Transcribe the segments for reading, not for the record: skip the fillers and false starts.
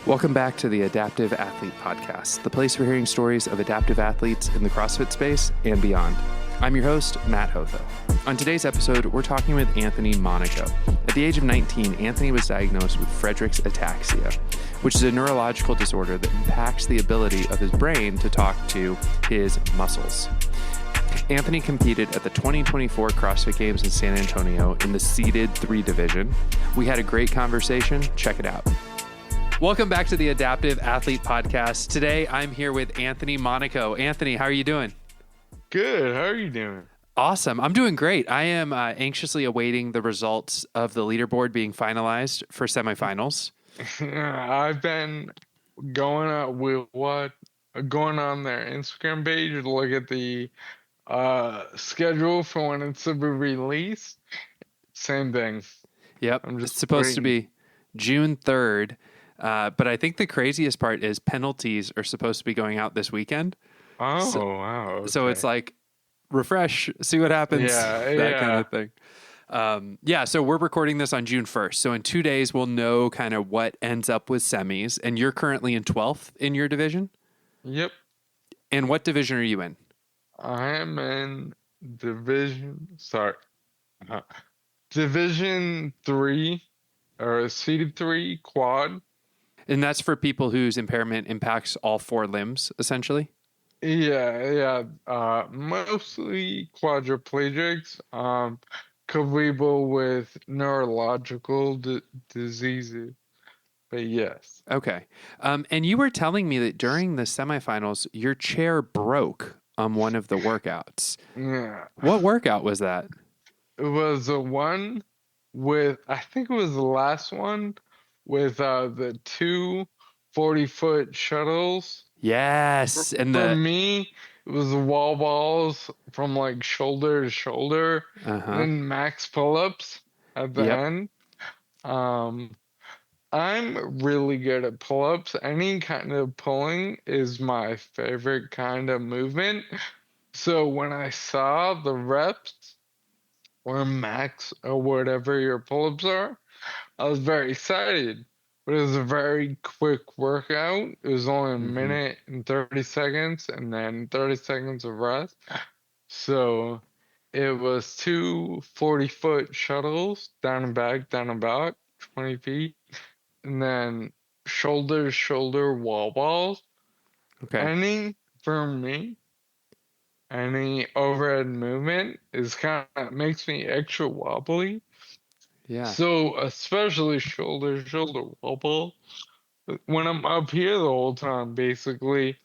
Welcome back to the Adaptive Athlete Podcast, the place for hearing stories of adaptive athletes in the CrossFit space and beyond. I'm your host, Matt Hotho. On today's episode, we're talking with Anthony Monaco. At the age of 19, Anthony was diagnosed with Friedreich's ataxia, which is a neurological disorder that impacts the ability of his brain to talk to his muscles. Anthony competed at the 2024 CrossFit Games in San Antonio in the seeded 3 division. We had a great conversation. Check it out. Welcome back to the Adaptive Athlete Podcast. Today, I'm here with Anthony Monaco. Anthony, how are you doing? Good. How are you doing? Awesome. I'm doing great. I am anxiously awaiting the results of the leaderboard being finalized for semifinals. I've been going on their Instagram page to look at the schedule for when it's to be released. Same thing. Yep. It's supposed to be June 3rd. But I think the craziest part is penalties are supposed to be going out this weekend. Oh, wow. Okay. So it's like, refresh, see what happens, that kind of thing. So we're recording this on June 1st. So in 2 days, we'll know kind of what ends up with semis. And you're currently in 12th in your division? Yep. And what division are you in? I am in Division 3, or seeded 3 quad. And that's for people whose impairment impacts all 4 limbs, essentially? Yeah. Mostly quadriplegics, people with neurological diseases. But yes. Okay. And you were telling me that during the semifinals, your chair broke on one of the workouts. Yeah. What workout was that? It was the one with, I think it was the last one, with the 2 40-foot shuttles. Yes. For me, it was the wall balls from like shoulder to shoulder, and max pull-ups at the end. I'm really good at pull-ups. Any kind of pulling is my favorite kind of movement. So when I saw the reps or max or whatever your pull-ups are, I was very excited, but it was a very quick workout. It was only a minute and 30 seconds and then 30 seconds of rest. So it was 2 40-foot shuttles, down and back, 20 feet, and then shoulder to shoulder wall balls. Okay. Any overhead movement makes me extra wobbly. Yeah. So especially shoulder wobble. When I'm up here the whole time, basically,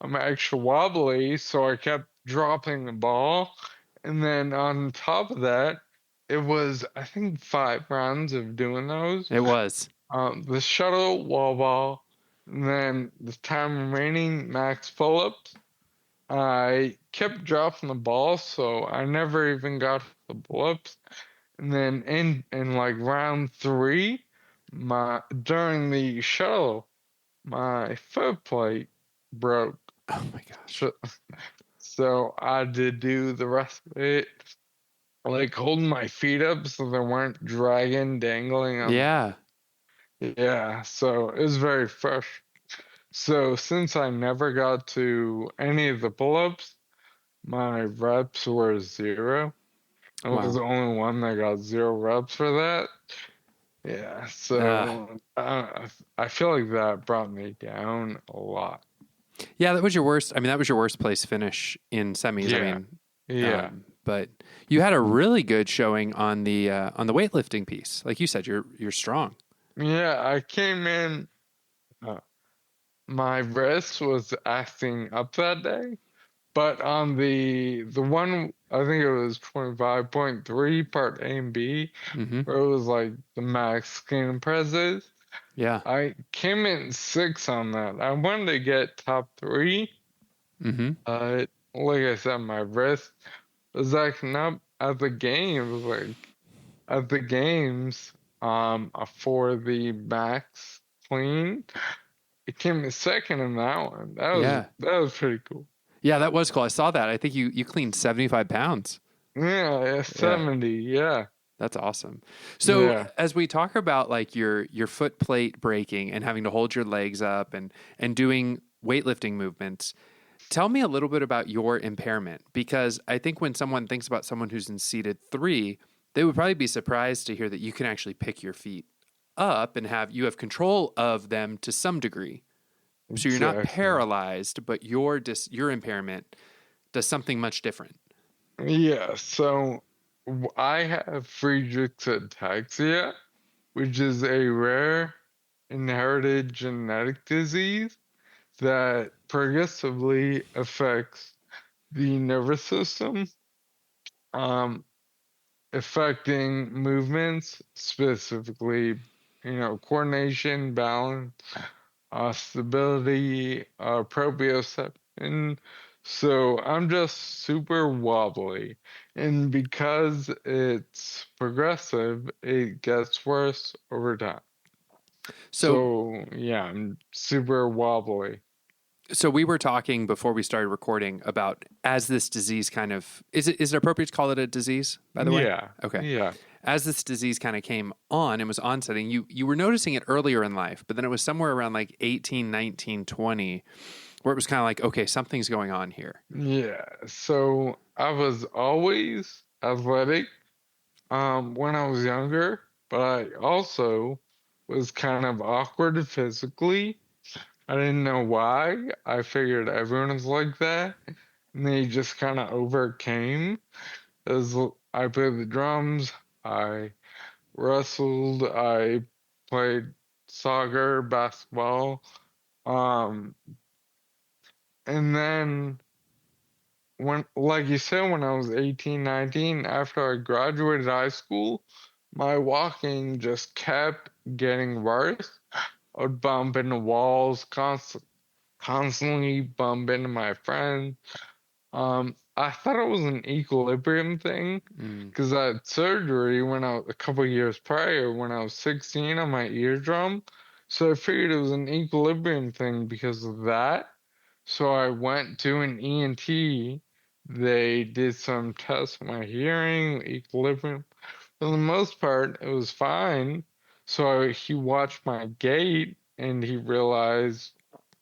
I'm extra wobbly, so I kept dropping the ball. And then on top of that, it was, I think, 5 rounds of doing those. It was. The shuttle, wall ball, and then the time remaining, max pull-ups. I kept dropping the ball, so I never even got the pull-ups. And then in like round 3, during the shuttle, my foot plate broke. Oh my gosh. So I had to do the rest of it like holding my feet up so they weren't dangling on. Yeah, so it was very fresh. So since I never got to any of the pull-ups, my reps were 0. I was the only one that got 0 reps for that. Yeah, so I feel like that brought me down a lot. Yeah, that was your worst. I mean, that was your worst place finish in semis. Yeah. But you had a really good showing on the weightlifting piece. Like you said, you're strong. Yeah, I came in. My wrist was acting up that day. But on the one, I think it was 25.3 part A and B, where it was like the max skin presses. Yeah. I came in 6 on that. I wanted to get top 3. Like I said, my wrist was acting up at the games. For the max clean, it came in 2nd in that one. That was pretty cool. Yeah, that was cool. I saw that. I think you cleaned 75 pounds. Yeah, 70, yeah. That's awesome. So Yeah. as we talk about like your foot plate breaking and having to hold your legs up and doing weightlifting movements, tell me a little bit about your impairment, because I think when someone thinks about someone who's in seated 3, they would probably be surprised to hear that you can actually pick your feet up and you have control of them to some degree. So you're not Exactly. paralyzed, but your impairment does something much different. Yeah. So I have Friedreich's ataxia, which is a rare inherited genetic disease that progressively affects the nervous system, um, affecting movements, specifically, coordination, balance, stability, proprioception. So I'm just super wobbly. And because it's progressive, it gets worse over time. So So yeah, I'm super wobbly. so we were talking before we started recording about, as this disease kind of, is it appropriate to call it a disease, by the way? Yeah, Okay. yeah. As this disease kind of came on and was onsetting, you were noticing it earlier in life, but then it was somewhere around like 18, 19, 20, where it was kind of like, okay, something's going on here. Yeah, so I was always athletic when I was younger, but I also was kind of awkward physically. I didn't know why. I figured everyone was like that, and they just kind of overcame. As I played the drums, I wrestled, I played soccer, basketball, um, and then like you said, when I was 18, 19, after I graduated high school, my walking just kept getting worse. I would bump into walls, constantly bump into my friends. I thought it was an equilibrium thing Mm, because I had surgery a couple years prior when I was 16 on my eardrum. So I figured it was an equilibrium thing because of that. So I went to an ENT. They did some tests of my hearing, equilibrium. For the most part, it was fine. So he watched my gait and he realized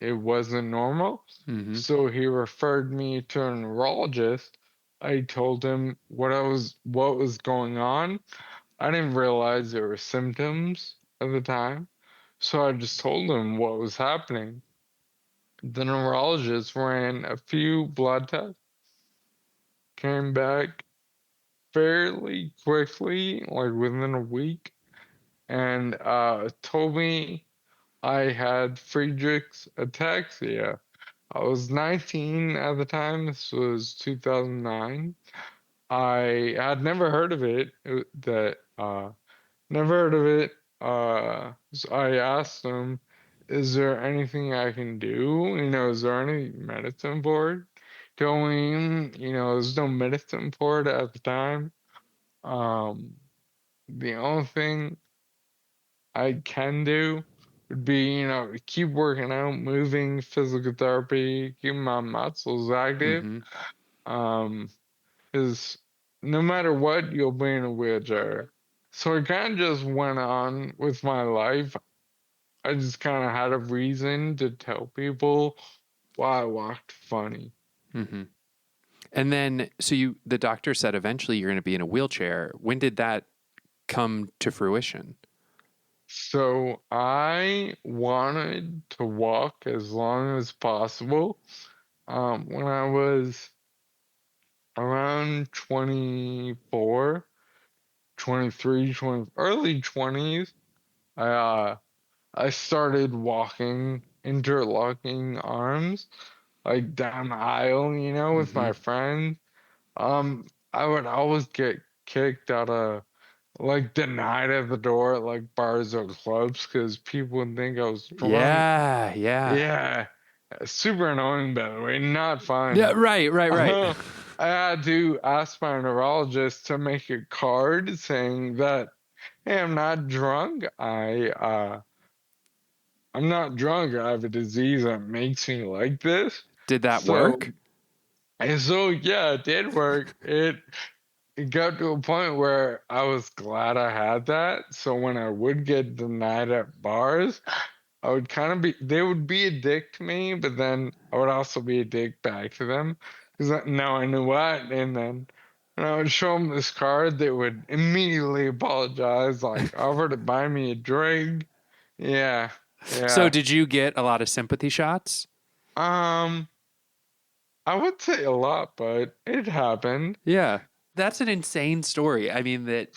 it wasn't normal. mm-hmm. So he referred me to a neurologist. I told him what was going on. I didn't realize there were symptoms at the time. So I just told him what was happening. The neurologist ran a few blood tests, came back fairly quickly, like within a week, and told me I had Friedreich's ataxia. I was 19 at the time. This was 2009. I had never heard of it. Never heard of it. So I asked him, "Is there anything I can do? Is there any medicine for it?" Going, there's no medicine for it at the time. Um, the only thing I can do would be, keep working out, moving, physical therapy, keep my muscles active. Mm-hmm. Um, because no matter what, you'll be in a wheelchair. So I kind of just went on with my life. I just kind of had a reason to tell people why I walked funny. Mm-hmm. And then, so the doctor said eventually you're going to be in a wheelchair. When did that come to fruition? So I wanted to walk as long as possible. When I was around 24, 23, 20, early 20s, I I started walking interlocking arms like down the aisle, with Mm-hmm. my friends. I would always get kicked out of like denied at the door at like bars or clubs because people would think I was drunk. Yeah, yeah. Yeah, super annoying, by the way, not Yeah, fun. right, right, right. I had to ask my neurologist to make a card saying that, hey, I'm not drunk. I have a disease that makes me like this. Did that So, work? and so yeah, it did work. it got to a point where I was glad I had that. So when I would get denied at bars, I would kind of be, they would be a dick to me, but then I would also be a dick back to them because now I knew what. And then when I would show them this card, they would immediately apologize, like offer to buy me a drink. Yeah, So yeah. did you get a lot of sympathy shots? Um, I would say a lot, but it happened. Yeah. That's an insane story. I mean that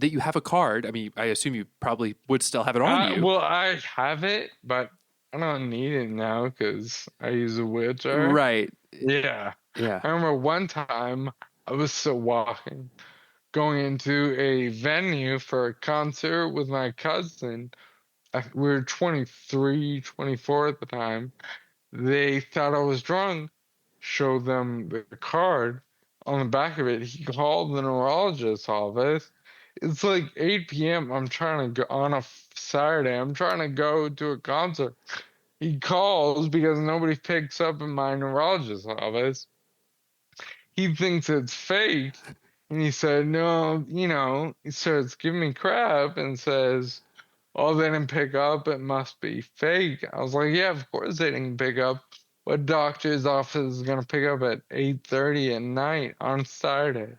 you have a card. I mean, I assume you probably would still have it on you. Well, I have it, but I don't need it now because I use a wheelchair. Right. Yeah. Yeah. I remember one time I was still walking, going into a venue for a concert with my cousin. We were 23, 24 at the time. They thought I was drunk, showed them the card. On the back of it, he called the neurologist's office. It's like 8 p.m. I'm trying to go on a Saturday. I'm trying to go to a concert. He calls because nobody picks up in my neurologist's office. He thinks it's fake. And he said, no, he starts giving me crap and says, oh, they didn't pick up. It must be fake. I was like, yeah, of course they didn't pick up. What doctor's office is going to pick up at 8:30 at night on Saturday?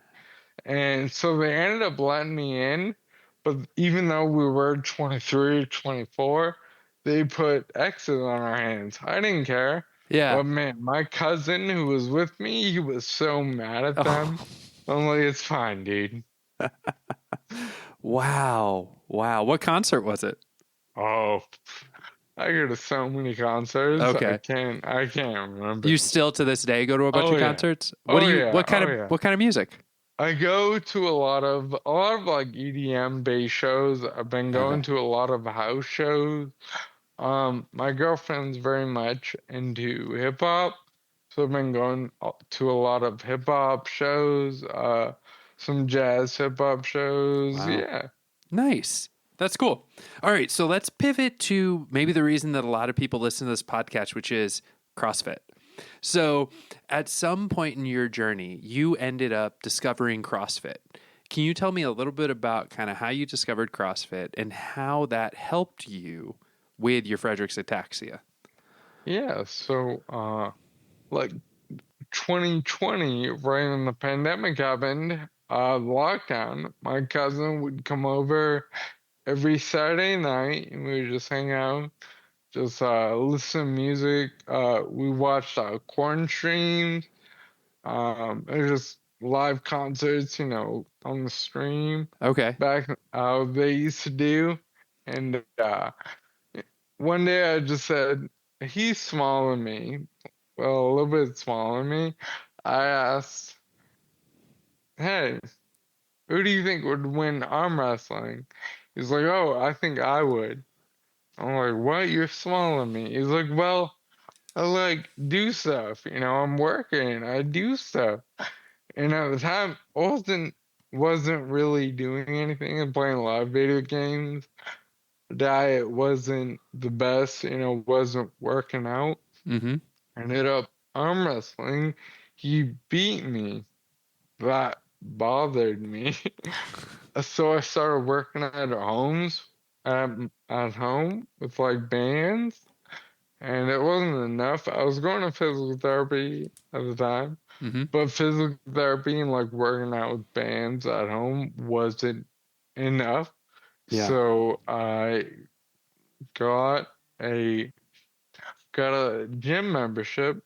And so they ended up letting me in. But even though we were 23, 24, they put X's on our hands. I didn't care. Yeah. But man, my cousin who was with me, he was so mad at them. Oh. I'm like, it's fine, dude. Wow. Wow. What concert was it? Oh, I go to so many concerts. I Okay. can't. I can't remember. You still to this day go to a bunch Oh of yeah. concerts? What do Oh you yeah. Oh yeah. what kind of music? I go to a lot of like EDM based shows. I've been Okay. going to a lot of house shows. My girlfriend's very much into hip hop, so I've been going to a lot of hip hop shows, some jazz hip hop shows. Wow. Yeah. Nice. That's cool. All right, so let's pivot to maybe the reason that a lot of people listen to this podcast, which is CrossFit. So, at some point in your journey, you ended up discovering CrossFit. Can you tell me a little bit about kind of how you discovered CrossFit and how that helped you with your Friedreich's ataxia? Yeah. So, like 2020, right when the pandemic happened, lockdown, my cousin would come over every Saturday night and we would just hang out, just listen to music. We watched corn streams, and just live concerts, on the stream Okay. back they used to do. And one day I just said, he's smaller than me, well, a little bit smaller than me. I asked, hey, who do you think would win arm wrestling? He's like, oh, I think I would. I'm like, what? You're smaller than me. He's like, well, I like do stuff. I'm working. I do stuff. And at the time, Austin wasn't really doing anything and playing a lot of video games. Diet wasn't the best, wasn't working out. Mm-hmm. I ended up arm wrestling. He beat me. That bothered me. So I started working at home with like bands, and it wasn't enough. I was going to physical therapy at the time, Mm-hmm. but physical therapy and like working out with bands at home wasn't enough. Yeah. So I got a got a gym membership,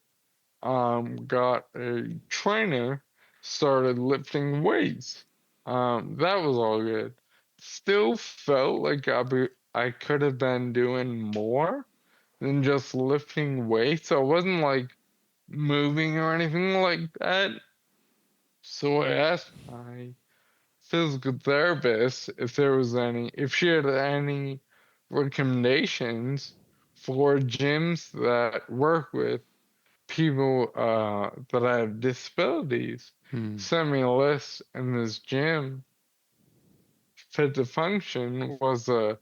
got a trainer, started lifting weights. That was all good. Still felt like I could have been doing more than just lifting weights. I wasn't like moving or anything like that. So I asked my physical therapist if she had any recommendations for gyms that work with people that have disabilities. Hmm. Sent me a list, and this gym, Fit to Function, was the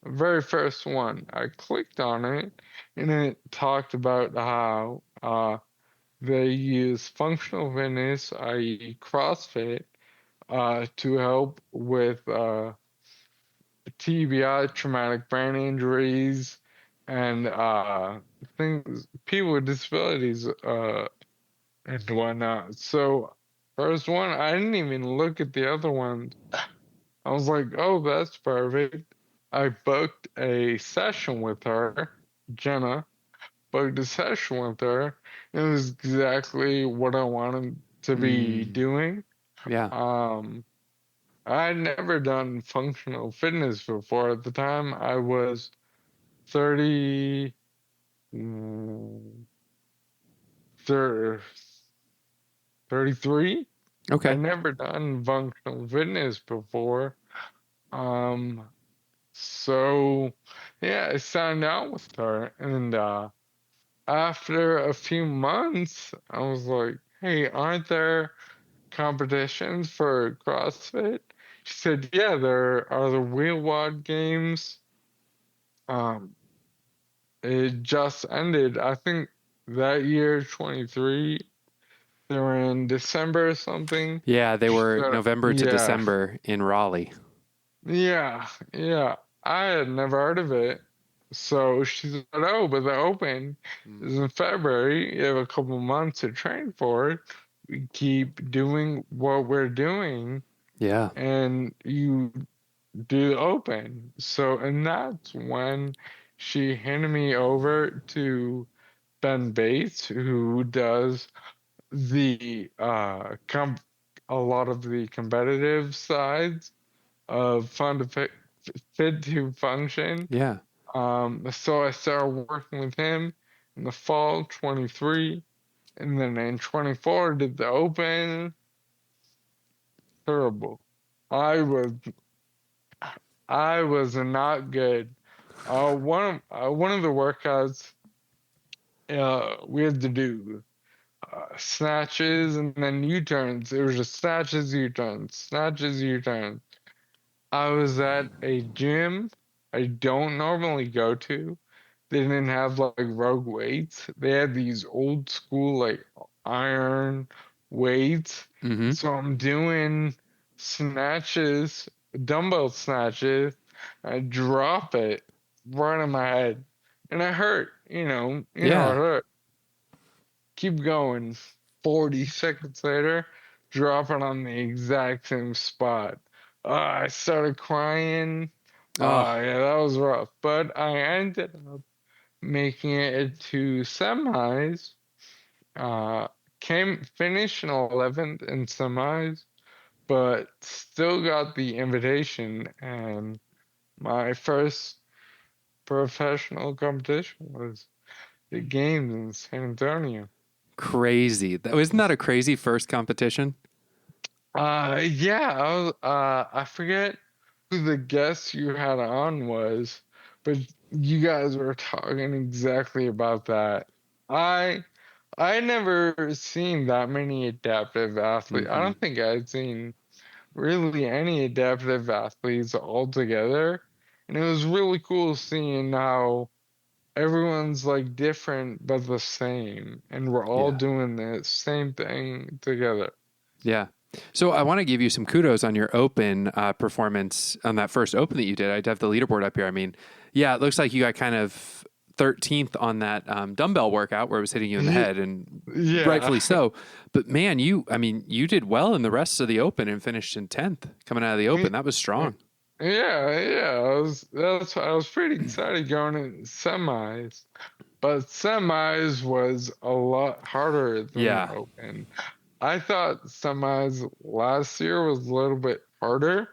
very first one. I clicked on it, and it talked about how they use functional fitness, i.e. CrossFit, to help with TBI, traumatic brain injuries, and things, people with disabilities, and whatnot. So, first one, I didn't even look at the other ones. I was like, oh, that's perfect. I booked a session with her, Jenna, booked a session with her. It was exactly what I wanted to be Mm, doing. yeah. Um, I'd never done functional fitness before. At the time, I was 30, mm, thir- 33. Okay. I'd never done functional fitness before. Um, so yeah, I signed out with her, and after a few months, I was like, "Hey, aren't there competitions for CrossFit?" She said, "Yeah, there are the wheel wad games. Um, it just ended. I think that year, 23. They were in December or something." Yeah, they She were said, November to "Yeah, December in Raleigh. yeah, yeah." I had never heard of it. So she said, "Oh, but the Open Mm. is in February. You have a couple months to train for it. We keep doing what we're doing, Yeah. and you do the Open." So, and that's when she handed me over to Ben Bates, who does the a lot of the competitive sides of Fun to Fit to Function. Yeah. So I started working with him in the fall 23, and then in 24 did the Open. Terrible. I was I was not good. One of the workouts we had to do snatches and then U-turns. It was just snatches, U-turns, snatches, U-turns. I was at a gym I don't normally go to. They didn't have like rogue weights. They had these old school like iron weights. Mm-hmm. So I'm doing snatches, dumbbell snatches. I drop it right on my head, and it hurt. It Yeah. hurt. Keep going. 40 seconds later, drop it on the exact same spot. I started crying. Oh, Yeah, that was rough. But I ended up making it to semis. Uh, finished in 11th in semis, but still got the invitation. And my first professional competition was the games in San Antonio. crazy. Isn't that a crazy first competition? Yeah, I forget who the guest you had on was, but you guys were talking exactly about that. I I never seen that many adaptive athletes. I Mm-hmm. don't think I'd seen really any adaptive athletes all together. And it was really cool seeing how everyone's like different but the same, and we're all Yeah. doing the same thing together. Yeah. So I want to give you some kudos on your open performance on that first open that you did. I have the leaderboard up here. I mean, yeah, it looks like you got kind of 13th on that dumbbell workout where it was hitting you in the head, and Yeah. rightfully so. But man, you did well in the rest of the open and finished in 10th coming out of the open. That was strong. Yeah, yeah. I was pretty excited going in semis, but semis was a lot harder than the Yeah. open. I thought semis last year was a little bit harder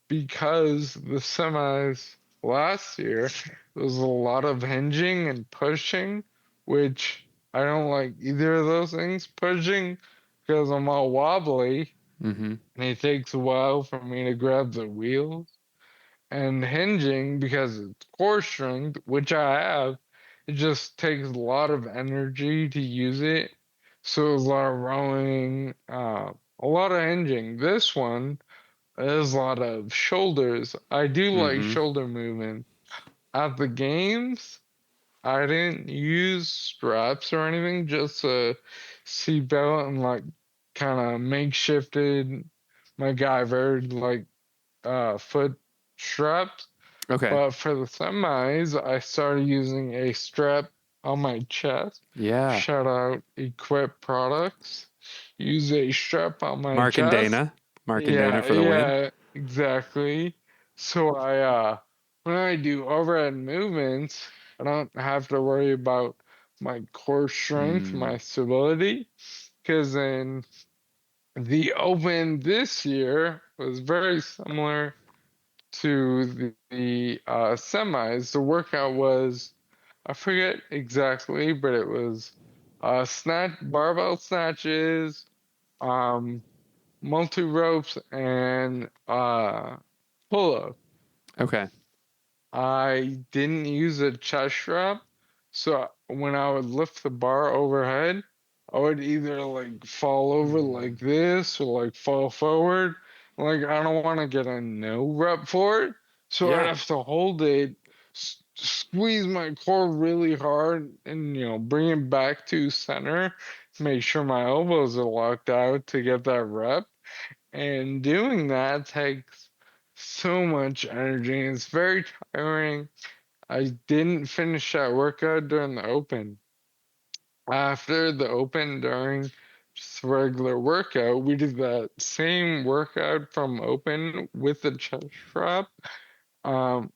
because the semis last year there was a lot of hinging and pushing, which I don't like either of those things. Pushing because I'm all wobbly Mm-hmm. and it takes a while for me to grab the wheels. And hinging because it's core strength, which I have, it just takes a lot of energy to use it. So it's a lot of rowing, a lot of hinging. This one is a lot of shoulders. I do like Mm-hmm. shoulder movement. At the games, I didn't use straps or anything, just a seatbelt and like kind of makeshifted MacGyvered like foot straps. Okay. But for the semis, I started using a strap on my chest. Yeah. Shout out Equip Products. Use a strap on my Mark and chest. Dana. Mark and Dana Yeah, for the win. yeah, exactly. So when I do overhead movements, I don't have to worry about my core strength, Mm. my stability, because in the Open this year was very similar to the semis. The workout was, I forget exactly, but it was barbell snatches, um, multi ropes, and pull up. Okay. I didn't use a chest strap, so when I would lift the bar overhead, I would either like fall over Mm. like this or like fall forward. Like I don't want to get a no rep for it, so I'd Yeah. have to hold it, squeeze my core really hard, and bring it back to center, make sure my elbows are locked out to get that rep. And doing that takes so much energy. And it's very tiring. I didn't finish that workout during the open. After the open, during just regular workout, we did that same workout from open with the chest strap. Um,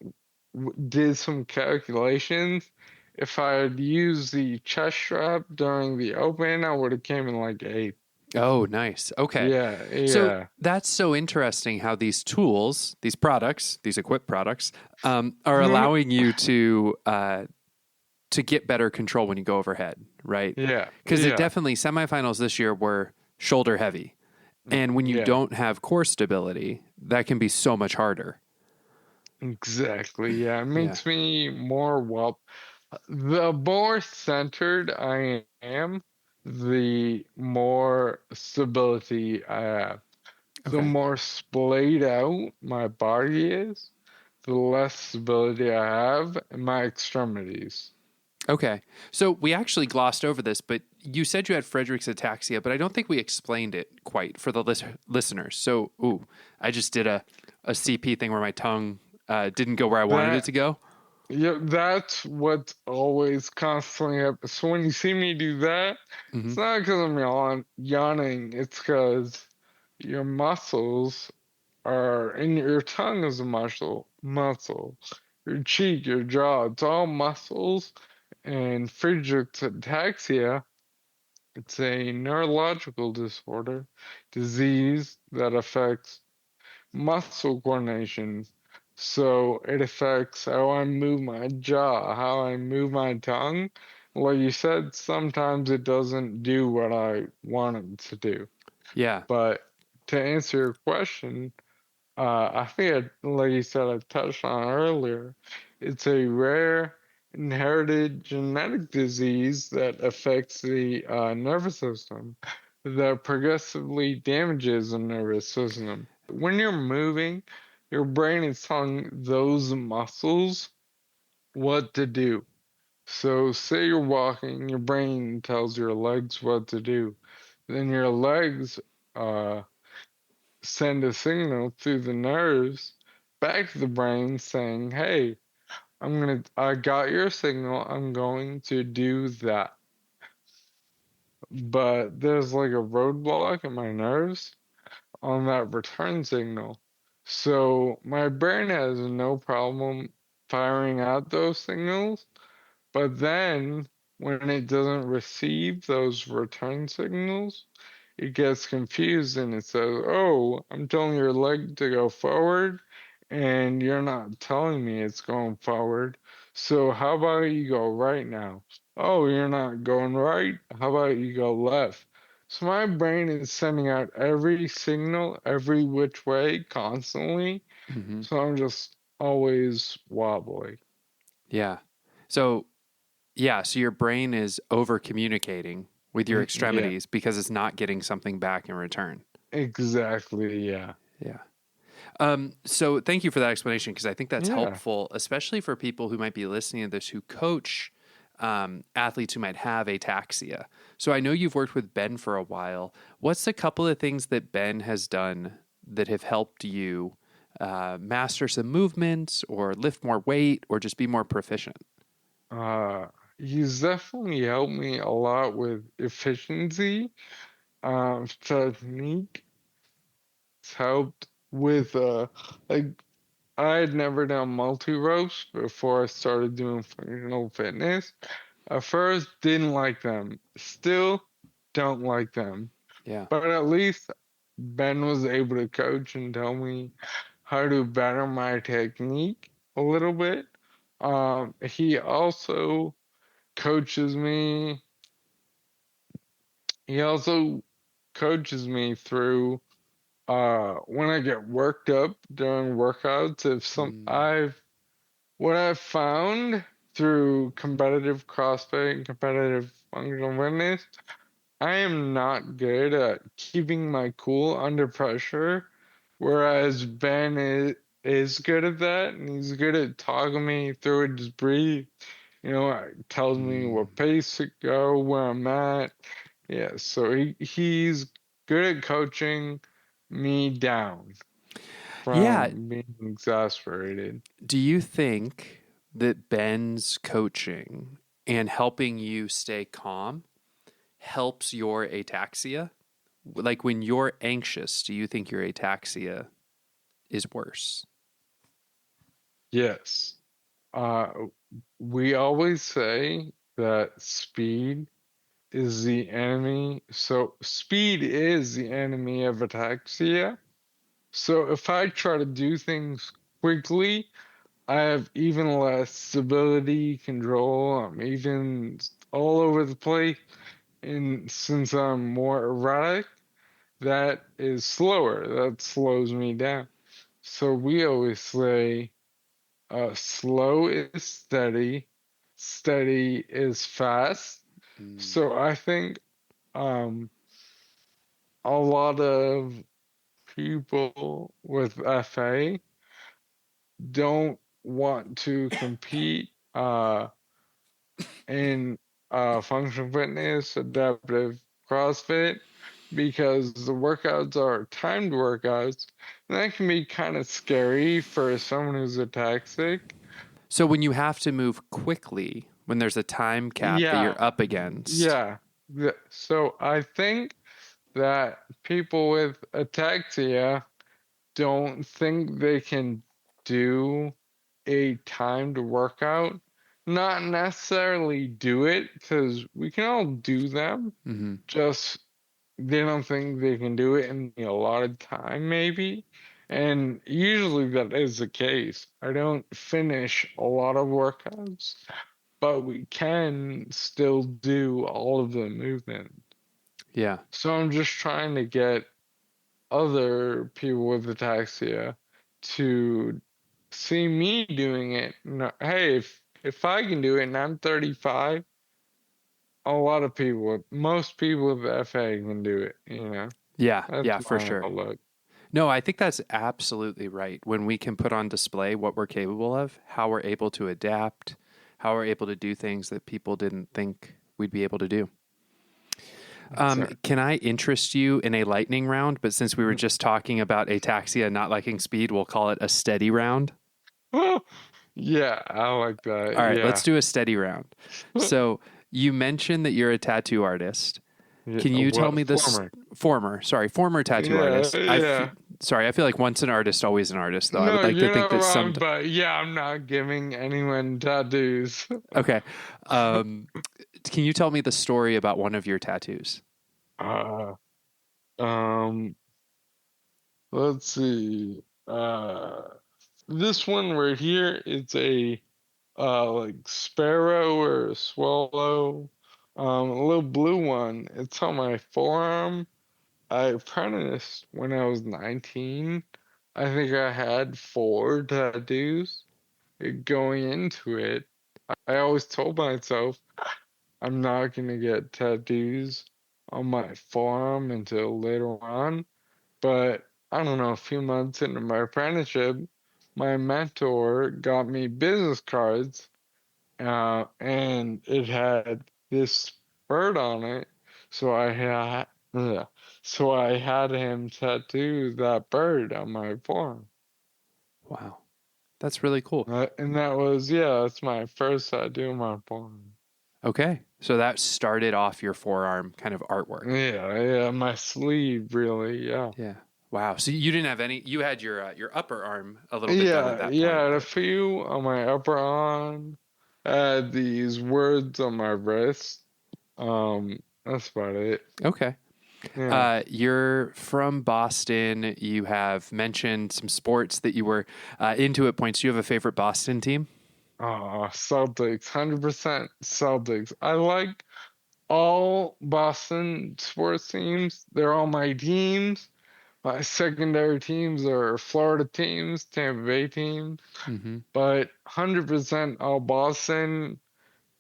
did some calculations. If I had used the chest strap during the open, I would have came in like eighth. Oh, nice. Okay. Yeah, So yeah. that's so interesting how these tools, these products, these equip products, are allowing you to get better control when you go overhead, right? Yeah, Because it yeah. definitely semifinals this year were shoulder heavy, and when you Yeah, don't have core stability, that can be so much harder. exactly. Yeah, it Yeah. makes me more well. The more centered I am, the more stability I have. The Okay. more splayed out my body is, the less stability I have in my extremities. Okay. So we actually glossed over this, but you said you had Friedreich's ataxia, but I don't think we explained it quite for the listeners. So, I just did a CP thing where my tongue didn't go where I wanted it That, to go. yeah, that's what's always constantly happens. So when you see me do that, Hmm. it's not because I'm yawning, it's because your muscles are in your tongue is a muscle. Your cheek, your jaw, it's all muscles. And Friedreich's ataxia, it's a neurological disease that affects muscle coordination. So it affects how I move my jaw, how I move my tongue. Like you said, sometimes it doesn't do what I want it to do. Yeah. But to answer your question, I think, like you said, I touched on earlier. It's a rare inherited genetic disease that affects the nervous system, that progressively damages the nervous system. When you're moving, your brain is telling those muscles what to do. So, say you're walking, your brain tells your legs what to do. Then your legs uh, send a signal through the nerves back to the brain saying, "Hey, I got your signal. I'm going to do that." But there's like a roadblock in my nerves on that return signal. So my brain has no problem firing out those signals, but then when it doesn't receive those return signals, it gets confused and it says, "Oh, I'm telling your leg to go forward, and you're not telling me it's going forward. So how about you go right now? Oh, you're not going right. How about you go left?" So my brain is sending out every signal, every which way, constantly. Hmm. So I'm just always wobbly. Yeah. So, yeah. So your brain is over communicating with your Yeah, extremities because it's not getting something back in return. exactly. Yeah. Yeah. So thank you for that explanation because I think that's Yeah. helpful, especially for people who might be listening to this who coach athletes who might have ataxia. So I know you've worked with Ben for a while. What's a couple of things that Ben has done that have helped you master some movements or lift more weight or just be more proficient? Uh, he's definitely helped me a lot with efficiency, technique. It's helped with like I had never done multi ropes before I started doing functional fitness. At first, didn't like them. Still don't like them. Yeah. But at least Ben was able to coach and tell me how to better my technique a little bit. He also coaches me. He also coaches me through when I get worked up during workouts. If some Mm, I've what I've found through competitive CrossFit and competitive functional fitness, I am not good at keeping my cool under pressure, whereas is good at that, and he's good at talking me through it. Just breathe, tells me mm. what pace to go, where I'm at. Yeah, so he's good at coaching me down Yeah. from being exasperated. Do you think that Ben's coaching and helping you stay calm helps your ataxia? Like when you're anxious, do you think your ataxia is worse? Yes. Uh, we always say that speed is the enemy. So speed is the enemy of ataxia. So if I try to do things quickly, I have even less stability, control. I'm even all over the place. And since I'm more erratic, that is slower. That slows me down. So we always say, slow is steady, steady is fast. Mm, So I think um, a lot of people with FA don't want to compete in functional fitness, adaptive CrossFit, because the workouts are timed workouts. And that can be kind of scary for someone who's ataxic. So when you have to move quickly, when there's a time cap that Yeah, you're up against, yeah. So I think that people with ataxia don't think they can do a timed workout. Not necessarily do it, because we can all do them. hmm Just they don't think they can do it in the allotted time, maybe. And usually that is the case. I don't finish a lot of workouts, but we can still do all of the movement. yeah, So I'm just trying to get other people with ataxia to see me doing it. No, hey, if I can do it and I'm 35, a lot of people, most people with FA can do it. yeah, That's yeah, for my sure. outlook. No, I think that's absolutely right. When we can put on display what we're capable of, how we're able to adapt, how we're able to do things that people didn't think we'd be able to do. Exactly. Can I interest you in a lightning round? But since we were just talking about ataxia not liking speed, we'll call it a steady round. Yeah, I like that. All right, let's Yeah. do a steady round. So you mentioned that you're a tattoo artist. Yeah, Can you tell what me this former? former tattoo Yeah, artist? yeah. Sorry, I feel like once an artist, always an artist, though. I would No, like to you're think not that wrong, but yeah, I'm not giving anyone tattoos. okay. Um, can you tell me the story about one of your tattoos? Uh, um, let's see. This one right here, it's a like sparrow or a swallow. A little blue one. It's on my forearm. I apprenticed when I was 19. I think I had four tattoos. Going into it, I always told myself I'm not gonna get tattoos on my forearm until later on. But I don't know, a few months into my apprenticeship, my mentor got me business cards, and it had this bird on it. So uh, I had him tattoo that bird on my forearm. Wow. That's really cool. And that's my first tattoo on my forearm. Okay. So that started off your forearm kind of artwork. Yeah, my sleeve, really, yeah. Yeah. Wow. So you didn't have any, you had your upper arm a little bit done at that point. A few on my upper arm. I had these words on my wrist. That's about it. Okay. Yeah. You're from Boston. You have mentioned some sports that you were into at points. Do you have a favorite Boston team? Celtics, 100% Celtics. I like all Boston sports teams. They're all my teams. My secondary teams are Florida teams, Tampa Bay teams, Mm-hmm. but 100% all Boston.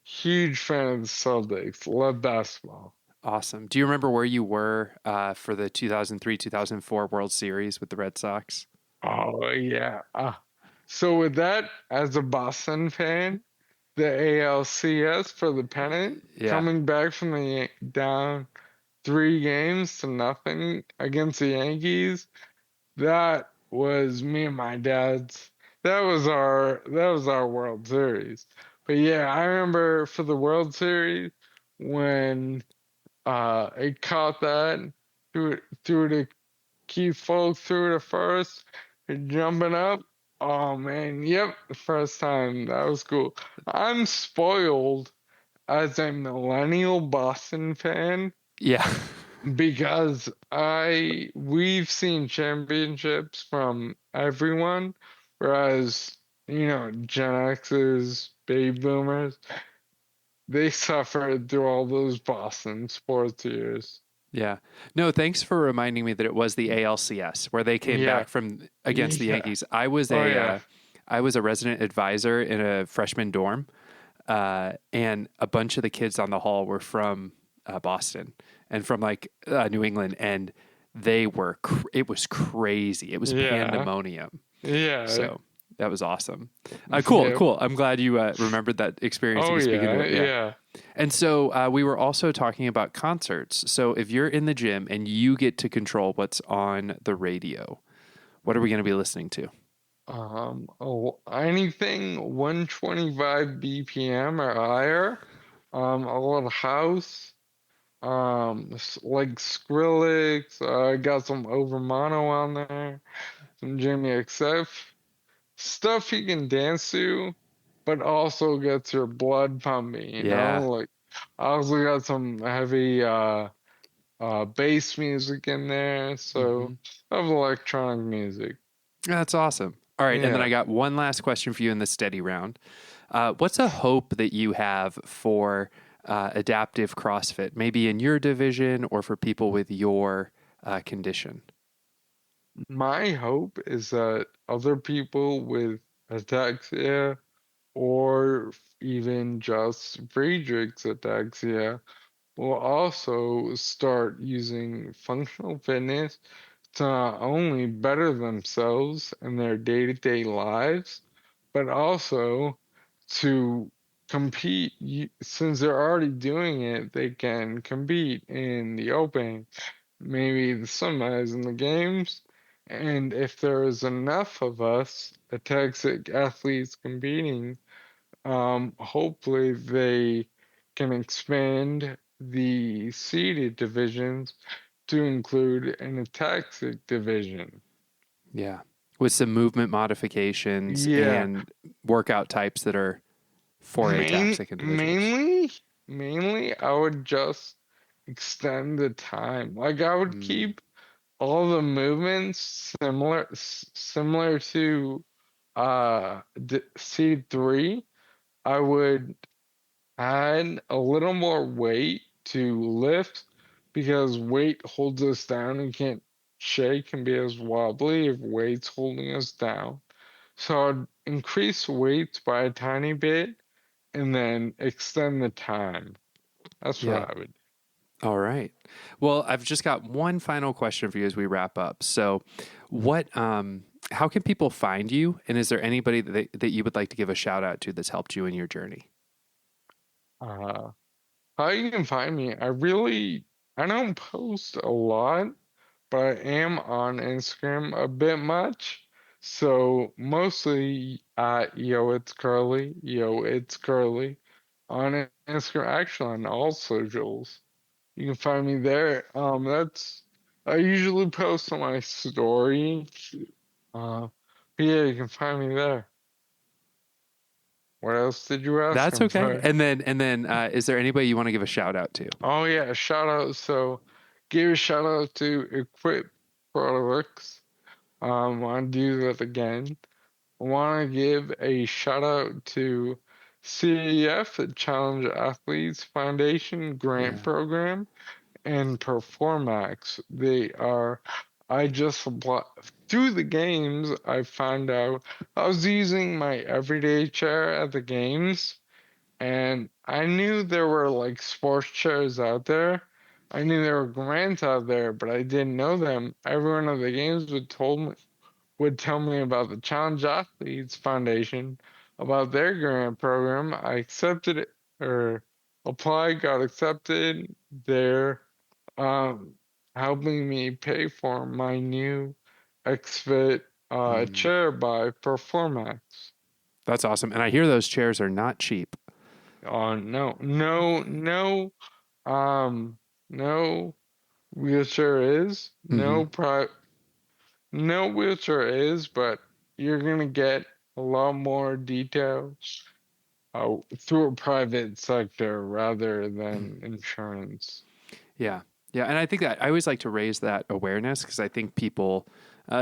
Huge fan of the Celtics. Love basketball. Awesome. Do you remember where you were for the 2003-2004 World Series with the Red Sox? Oh yeah. So with that, as a Boston fan, the ALCS for the pennant, Yeah. coming back from the down 3 games to nothing against the Yankees, that was me and my dad's. That was our World Series. But yeah, I remember for the World Series when it caught that, threw it to Keith Folk, threw it to first, jumping up. Oh man, yep, the first time. That was cool. I'm spoiled as a millennial Boston fan Yeah. because we've seen championships from everyone, whereas Gen X's, baby boomers, they suffered through all those Boston sports years. Yeah. No, thanks for reminding me that it was the ALCS where they came Yeah, back from against the yeah. Yankees. I was a resident advisor in a freshman dorm, and a bunch of the kids on the hall were from Boston and from like New England, and it was crazy. It was Yeah, pandemonium. yeah, So that was awesome. Cool, yep. cool. I'm glad you remembered that experience Oh and speaking of yeah, it. Yeah. yeah. And so we were also talking about concerts. So if you're in the gym and you get to control what's on the radio, what are we going to be listening to? Anything 125 BPM or higher. A little house. Like Skrillex. I got some Over Mono on there. Some Jimmy XF. Stuff you can dance to, but also gets your blood pumping, Yeah. Like I also got some heavy bass music in there, Hmm. so I have electronic music. That's awesome. All right. And then Yeah. I got one last question for you in the steady round. What's a hope that you have for adaptive CrossFit, maybe in your division or for people with your condition? My hope is that other people with ataxia or even just Friedreich's ataxia will also start using functional fitness to not only better themselves in their day-to-day lives, but also to compete. Since they're already doing it, they can compete in the Open, maybe the semis and the games. And if there is enough of us, ataxic athletes competing, hopefully they can expand the seeded divisions to include an ataxic division. Yeah. With some movement modifications Yeah, and workout types that are for main, ataxic individuals. mainly, mainly, I would just extend the time. Like I would Mm, keep all the movements similar to seed three. I would add a little more weight to lift because weight holds us down and can't shake and be as wobbly if weight's holding us down. So I'd increase weights by a tiny bit and then extend the time. That's what yeah. I would. All right. Well, I've just got one final question for you as we wrap up. So, how can people find you? And is there anybody that you would like to give a shout out to that's helped you in your journey? Uh, how you can find me? I don't post a lot, but I am on Instagram a bit much. So mostly at Yo It's Curly on Instagram, actually on all socials. You can find me there. I usually post on my story. But yeah, you can find me there. What else did you ask? That's I'm okay. sorry. And then, is there anybody you want to give a shout out to? Oh yeah, shout out. So give a shout out to Equip Products. Want to do that again. I want to give a shout out to CAF, the Challenge Athletes Foundation Grant Yeah. Program, and Performax. I just applied through the games. I found out I was using my everyday chair at the games, and I knew there were like sports chairs out there. I knew there were grants out there, but I didn't know them. Everyone at the games would tell me about the Challenge Athletes Foundation, about their grant program. I accepted it or applied, got accepted. They're um, helping me pay for my new XFit Mm, chair by Performax. that's awesome. And I hear those chairs are not cheap. No, no, no, um, no wheelchair is, Hmm. no wheelchair is, but you're gonna get a lot more detail through a private sector rather than insurance. Yeah. Yeah. And I think that I always like to raise that awareness because I think people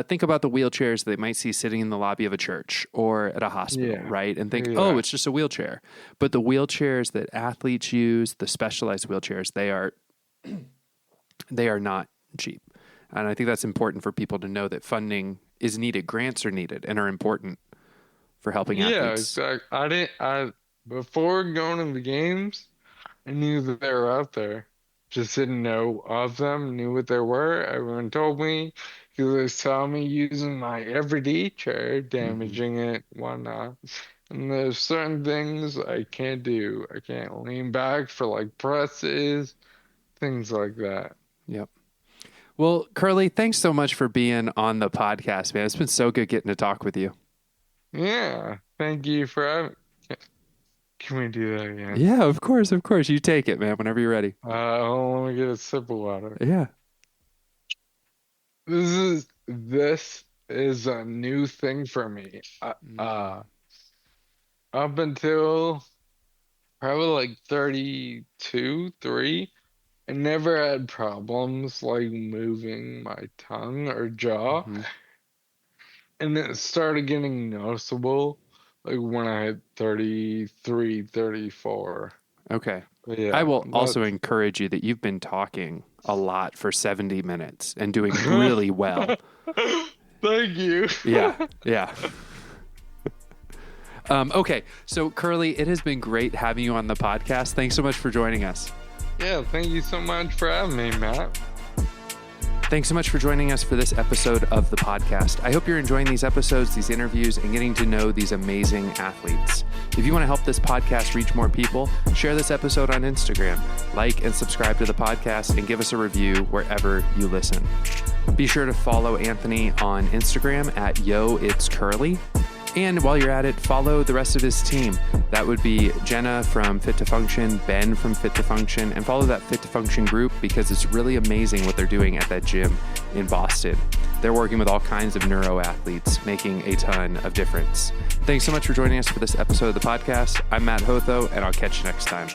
think about the wheelchairs they might see sitting in the lobby of a church or at a hospital, Yeah, right? And think, oh, yeah, it's just a wheelchair. But the wheelchairs that athletes use, the specialized wheelchairs, they are not cheap. And I think that's important for people to know that funding is needed. Grants are needed and are important for helping yeah, athletes. exactly. Before going to the games, I knew that they were out there. Just didn't know of them, knew what they were. Everyone told me because they saw me using my everyday chair, Hmm. damaging it, whatnot. And there's certain things I can't do. I can't lean back for like presses, things like that. Yep. Well, Curly, thanks so much for being on the podcast, man. It's been so good getting to talk with you. Yeah, thank you for having. Can we do that again? Yeah, of course, of course. You take it, man, whenever you're ready. Let me get a sip of water. Yeah. This is a new thing for me. Mm-hmm. Up until probably like 32, 3, I never had problems like moving my tongue or jaw. Mm-hmm. And it started getting noticeable like when I hit 33, 34. Okay. But I yeah, will also that's encourage you that you've been talking a lot for 70 minutes and doing really well. Thank you. Yeah. Yeah. Okay. So, Curly, it has been great having you on the podcast. Thanks so much for joining us. Yeah, thank you so much for having me, Matt. Thanks so much for joining us for this episode of the podcast. I hope you're enjoying these episodes, these interviews, and getting to know these amazing athletes. If you want to help this podcast reach more people, share this episode on Instagram, like and subscribe to the podcast, and give us a review wherever you listen. Be sure to follow Anthony on Instagram at Yo It's Curly. And while you're at it, follow the rest of his team. That would be Jenna from Fit to Function, Ben from Fit to Function, and follow that Fit to Function group because it's really amazing what they're doing at that gym in Boston. They're working with all kinds of neuro athletes, making a ton of difference. Thanks so much for joining us for this episode of the podcast. I'm Matt Hotho, and I'll catch you next time.